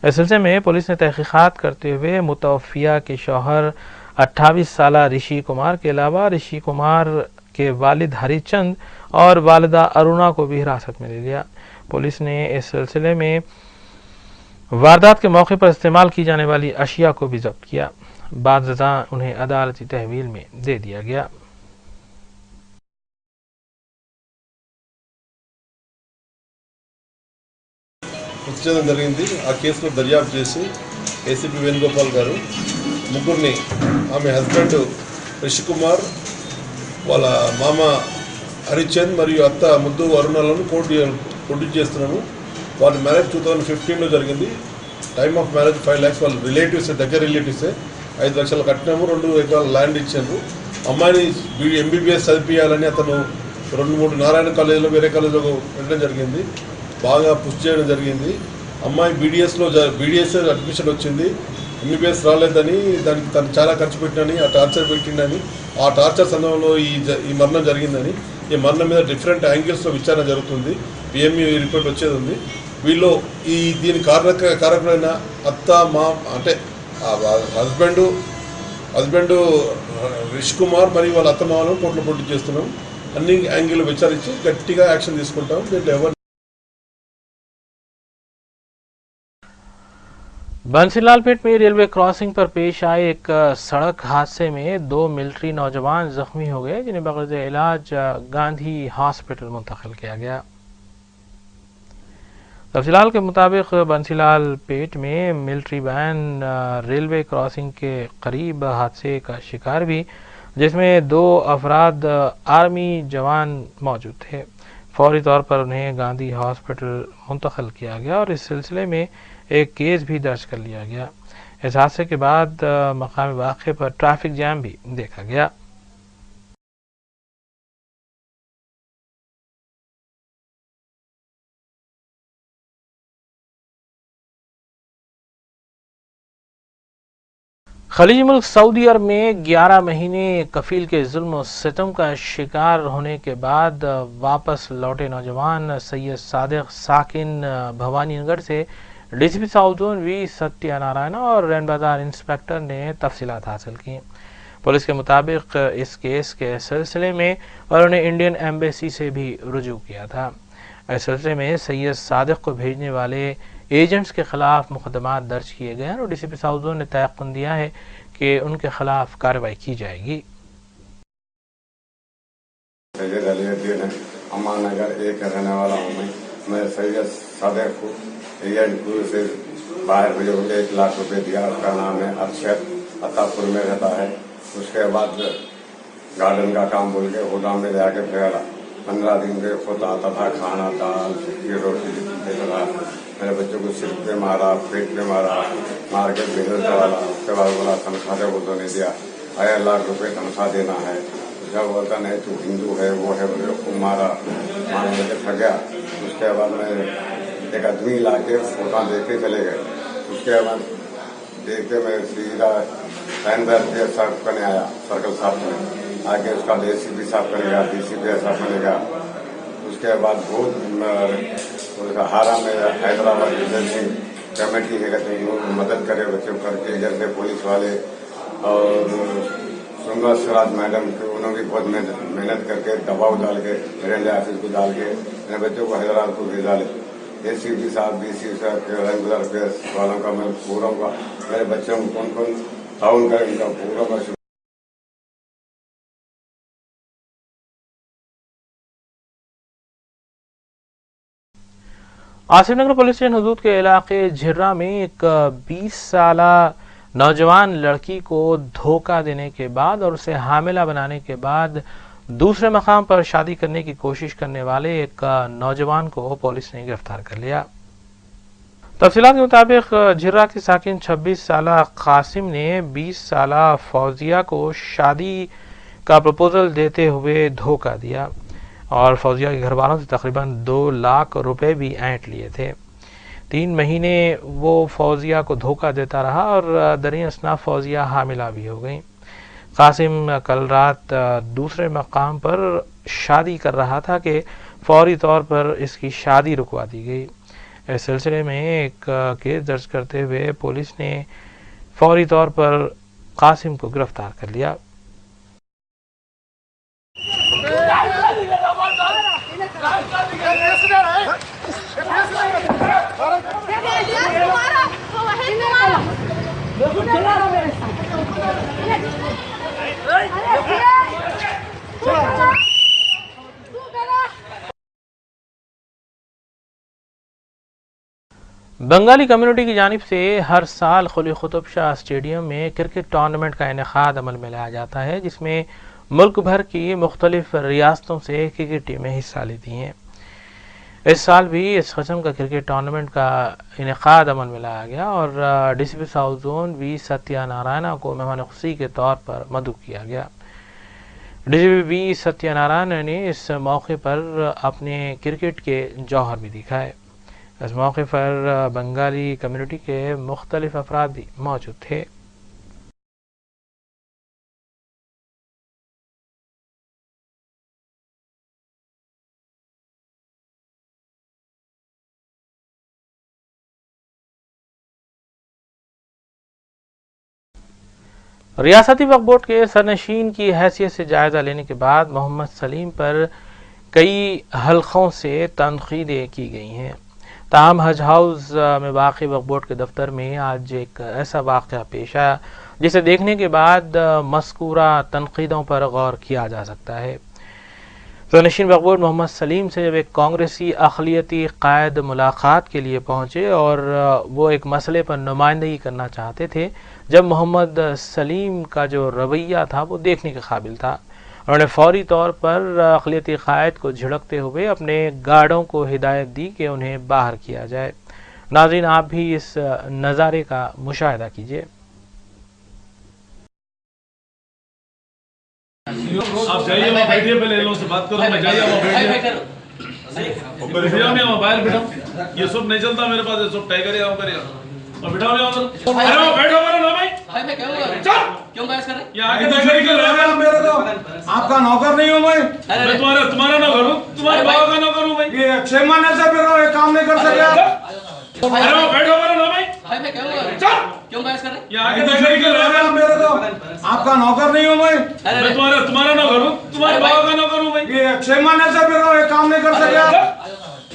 اس سلسلے میں پولیس نے تحقیقات کرتے ہوئے متوفیہ کے شوہر 28 سالہ رشی کمار کے علاوہ رشی کمار کے والد ہری چند اور والدہ ارونا کو بھی حراست میں لے لیا۔ پولیس نے اس سلسلے میں واردات کے موقع پر استعمال کی جانے والی اشیاء کو بھی ضبط کیا۔ بعد ازاں انہیں عدالتی تحویل میں دے دیا گیا۔ వచ్చేయడం జరిగింది। ఆ కేసులో దర్యాప్తు చేసి ఏసీపీ వేణుగోపాల్ గారు ముగ్గురిని, ఆమె హస్బెండ్ రిషి కుమార్, వాళ్ళ మామ హరిచంద్ మరియు అత్త ముద్దు అరుణాలను ప్రొడ్యూస్ చేస్తున్నాము। వాళ్ళ మ్యారేజ్ 2015లో జరిగింది। టైమ్ ఆఫ్ మ్యారేజ్ 5 lakhs వాళ్ళ రిలేటివ్స్, దగ్గర రిలేటివ్సే 5 లక్షలు కట్టినాము, 2 ఎకరాల ల్యాండ్ ఇచ్చారు। అమ్మాయిని ఎంబీబీఎస్ చదివించాలని అతను 2-3 నారాయణ కాలేజీలో వేరే కాలేజీలో వెళ్ళడం జరిగింది। బాగా పుష్ చేయడం జరిగింది। అమ్మాయి బీడీఎస్ అడ్మిషన్ వచ్చింది, ఎంబీబీఎస్ రాలేదని దానికి తను చాలా ఖర్చు పెట్టినని, ఆ టార్చర్ పెట్టిందని, ఆ టార్చర్ సందర్భంలో ఈ మరణం జరిగిందని, ఈ మరణం మీద డిఫరెంట్ యాంగిల్స్లో విచారణ జరుగుతుంది। పిఎంఈ రిపోర్ట్ వచ్చేది ఉంది। వీళ్ళు దీని కారకులైన అత్త అంటే హస్బెండ్ రిషి కుమార్ మరియు వాళ్ళ అత్త మామలను కోర్టులో ప్రొడ్యూస్ చేస్తున్నాం। అన్ని యాంగిల్ విచారించి గట్టిగా యాక్షన్ తీసుకుంటాం। దీంట్లో ఎవరు بنسی لال پیٹ میں ریلوے کراسنگ پر پیش آئے ایک سڑک حادثے میں 2 ملٹری نوجوان زخمی ہو گئے، جنہیں بغرض علاج گاندھی ہاسپٹل منتقل کیا گیا۔ تفصیلات کے مطابق بنسی لال پیٹ میں ملٹری وین ریلوے کراسنگ کے قریب حادثے کا شکار بھی، جس میں 2 افراد آرمی جوان موجود تھے۔ فوری طور پر انہیں گاندھی ہاسپٹل منتقل کیا گیا اور اس سلسلے میں ایک کیس بھی درج کر لیا گیا۔ اس حادثے کے بعد مقام واقعے پر ٹریفک جام بھی دیکھا گیا۔ خلیجی ملک سعودی عرب میں 11 مہینے کفیل کے ظلم و ستم کا شکار ہونے کے بعد واپس لوٹے نوجوان سید صادق ساکن بھوانی نگر سے ڈی سی پی ساؤتھ زون وی ستیہ نارائنا اور رین بازار انسپیکٹر نے تفصیلات حاصل کی۔ پولیس کے مطابق اس کیس کے سلسلے میں انہوں نے انڈین ایمبیسی سے بھی رجوع کیا تھا۔ اس سلسلے میں سید صادق کو بھیجنے والے ایجنٹس کے خلاف مقدمات درج کیے گئے ہیں اور ڈی سی پی ساؤتھ زون نے تیقن دیا ہے کہ ان کے خلاف کارروائی کی جائے گی۔ سید علی الدین ہے، امان نگر 1 کا رہنے والا ہوں میں سید صادق کو ایجنٹ کو سے باہر بھیجے ہوئے 1 لاکھ روپے دیا۔ اس کا نام ہے ارشد، عطا پور میں رہتا ہے۔ اس کے بعد گارڈن کا کام بول کے گودام میں جا کے پھیلا 15 دن کے خود آتا تھا، کھانا دال سبزی روٹی دیتا تھا۔ میرے بچوں کو سر پہ مارا، پیٹ پہ مارا، مار کے بزنس ڈالا۔ اس کے بعد بولا تنخواہ دے، وہ تو نہیں دیا۔ 1 لاکھ روپے تنخواہ دینا ہے۔ जब बोलता नहीं तू हिंदू है वो है बोले को मारा मान लेके थक गया। उसके बाद में एक आदमी ला के फोटा दे के चले गए। उसके बाद देख के मैं सीधा फैन बैर के साफ करने आया, सर्कल साफ करने आगे उसका एसीपी साफ करेगा, डीसीपी साफ करेगा। उसके बाद बहुत हारा में हैदराबाद एजेंसी कमेटी है कहते हैं मदद करे बच्चों करके, जैसे पुलिस वाले और सुंगा स्वराज मैडम उन्होंने भी बहुत मेहनत करके दबाव डाल के रेलवे ऑफिस को डाल के मेरे बच्चों को हैदराबाद को भेजा ले। एसीपी साहब, डीसी साहब, रेगुलर अफेयर्स वालों का मैं पूरा का मेरे बच्चों को कौन कौन ताउन करे उनका पूरा का। आसिफ नगर पुलिस स्टेशन हदूद के इलाके झिर्रा में एक 20 साला नौजवान लड़की को धोखा देने के बाद और उसे हामिला बनाने के बाद दूसरे मकाम पर शादी करने की कोशिश करने वाले एक नौजवान को पुलिस ने गिरफ्तार कर लिया। तफसीलात के मुताबिक झिर्रा के साकिन 26 साला कासिम ने 20 साला फौजिया को शादी का प्रपोजल देते हुए धोखा दिया और फौजिया के घर वालों से तकरीबन 2 लाख रुपए भी ऐंठ लिए थे। 3 महीने वो फौजिया को धोखा देता रहा और दरिया असना फौजिया हामिला भी हो गई। कासिम कल रात दूसरे मकाम पर शादी कर रहा था कि फौरी तौर पर इसकी शादी रुकवा दी गई। इस सिलसिले में एक केस दर्ज करते हुए पुलिस ने फौरी तौर पर कासिम को गिरफ्तार कर लिया। बंगाली कम्युनिटी की जानिब से हर साल खुली कुतुब शाह स्टेडियम में क्रिकेट टूर्नामेंट का इनेकाद अमल में लाया जाता है, जिसमें मुल्क भर की मुख्तलिफ रियासतों से क्रिकेट टीमें हिस्सा लेती हैं। इस साल भी इस किस्म का क्रिकेट टूर्नामेंट का इनेकाद अमल में लाया गया और DCP south zone V Satyanarayana को मेहमान खुशी के तौर पर मदऊ किया गया। डीसीपी वी सत्यनारायण ने इस मौके पर अपने क्रिकेट के जौहर भी दिखाए। इस मौके पर बंगाली कम्युनिटी के मुख्तलिफ अफराद भी मौजूद थे। रियासती वक्फ बोर्ड के सरनशीन की हैसियत से जायजा लेने के बाद मोहम्मद सलीम पर कई हलकों से तनकीदें की गई हैं। ताहम हज हाउस में वाक़ वक्फ बोर्ड के दफ्तर में आज एक ऐसा वाक़या पेश आया जिसे देखने के बाद मज़कूरा तनकीदों पर गौर किया जा सकता है। सरनशीन वक्फ बोर्ड मोहम्मद सलीम से जब एक कांग्रेसी अक़लियती कायद मुलाकात के लिए पहुंचे और वो एक मसले पर नुमाइंदगी करना चाहते थे, जब मोहम्मद सलीम का जो रवैया था वो देखने के काबिल था। उन्होंने फौरी तौर पर अक़लियती कायद को झिड़कते हुए अपने गार्डों को हिदायत दी कि उन्हें बाहर किया जाए। नाज़रीन, आप भी इस नज़ारे का मुशाहिदा कीजिए। आप जाइए वहाँ बैठिए, पहले इन लोगों से बात करो। मैं जाइए वहाँ बैठिए, भैया मैं वहाँ बाहर बैठा, ये सब नहीं चलता मेरे पास, ये सब तय करेगा और बिठाओ ले आओ। अरे वो बैठो मेरा ना भाई मैं क्या हुआ? चल क्यों बहस कर रहे हैं? यहाँ आके तैयारी कर रहे हैं। मेरा तो आपका नौकर नहीं हूँ मैं तुम्हारा नौकर हूँ, तुम्हारे बाबा का नौकर हूँ भाई। ये 6 महीने से फिर रहा हूँ, काम नहीं कर सके आप। अरे वो बैठो मेरा ना भाई मैं क्या हुआ? चल क्यों बहस कर रहे हैं? यहाँ आके तैयारी कर रहे हैं। मेरा तो आपका नौकर नहीं हूँ मैं तुम्हारा नौकर हूँ, तुम्हारे बाबा का नौकर हूँ भाई। ये 6 महीने से फिर रहा हूँ, काम नहीं कर सके आप।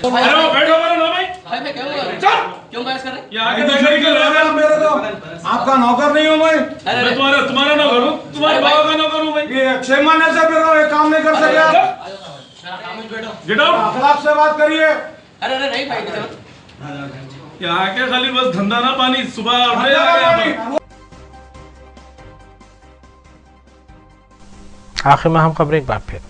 अरे वो बैठो मेरा ना भाई मैं क्या हुआ? चल क्यों बहस कर रहे हैं? यहाँ आके तैयारी कर रहे हैं। मेरा तो आपका नौकर नहीं हूँ मैं तुम्हारा नौकर हूँ, तुम्हारे बाबा का नौकर हूँ भाई। ये 6 महीने से फिर रहा हूँ, काम नहीं कर सके आप। गेट आउट, अखलाक से बात करिए। अरे नहीं भाई, यहाँ के खाली बस धंधा ना पानी, सुबह उठे। आखिर में हम खबरें एक बार फिर।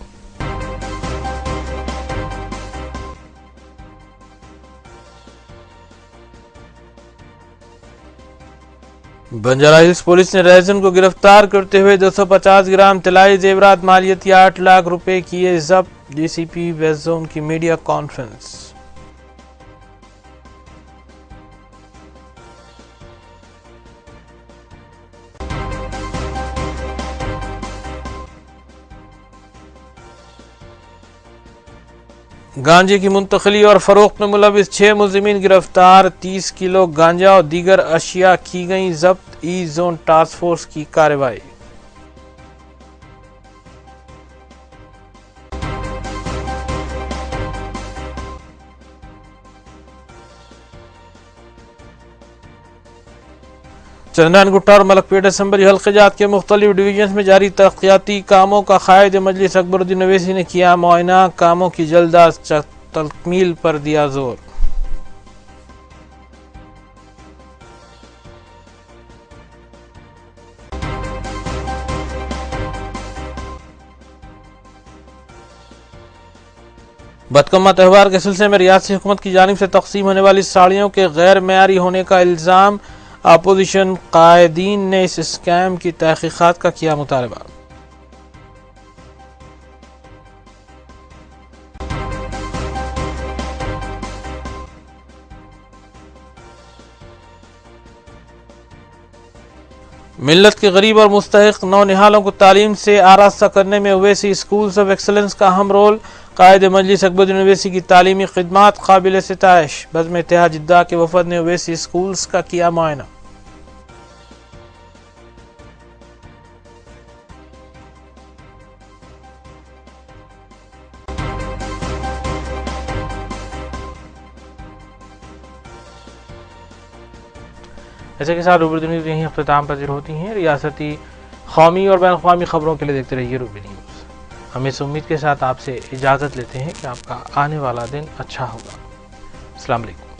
بنجارہ ہلز پولیس نے ریزن کو گرفتار کرتے ہوئے 250 گرام طلائی زیورات مالیتی 8 لاکھ روپے کیے ضبط، ڈی سی پی ویسٹ زون کی میڈیا کانفرنس۔ گانجے کی منتقلی اور فروخت میں ملوث 6 ملزمین گرفتار، 30 کلو گانجا اور دیگر اشیاء کی گئیں ضبط، ای زون ٹاسک فورس کی کارروائی۔ چندران گٹھا اور ملک پیٹ اسمبلی حلقے جات کے مختلف ڈویژنز میں جاری ترقیاتی کاموں کا قائد مجلس اکبر الدین اویسی نے کیا معائنہ، کاموں کی جلد از تکمیل پر دیا زور۔ بتکمہ تہوار کے سلسلے میں ریاستی حکومت کی جانب سے تقسیم ہونے والی ساڑیوں کے غیر معیاری ہونے کا الزام، اپوزیشن قائدین نے اس اسکیم کی تحقیقات کا کیا مطالبہ۔ ملت کے غریب اور مستحق نونہالوں کو تعلیم سے آراستہ کرنے میں اویسی اسکولز آف ایکسلنس کا اہم رول، قائد مجلس اکبر الدین اویسی کی تعلیمی خدمات قابل ستائش، بزم اتحاد جدہ کے وفد نے اویسی اسکولز کا کیا معائنہ۔ ایسے کے ساتھ روبی نیوز یہیں اختتام پذیر ہوتی ہیں۔ ریاستی، قومی اور بین الاقوامی خبروں کے لیے دیکھتے رہیے روبی نیوز۔ ہم اس امید کے ساتھ آپ سے اجازت لیتے ہیں کہ آپ کا آنے والا دن اچھا ہوگا۔ السلام علیکم۔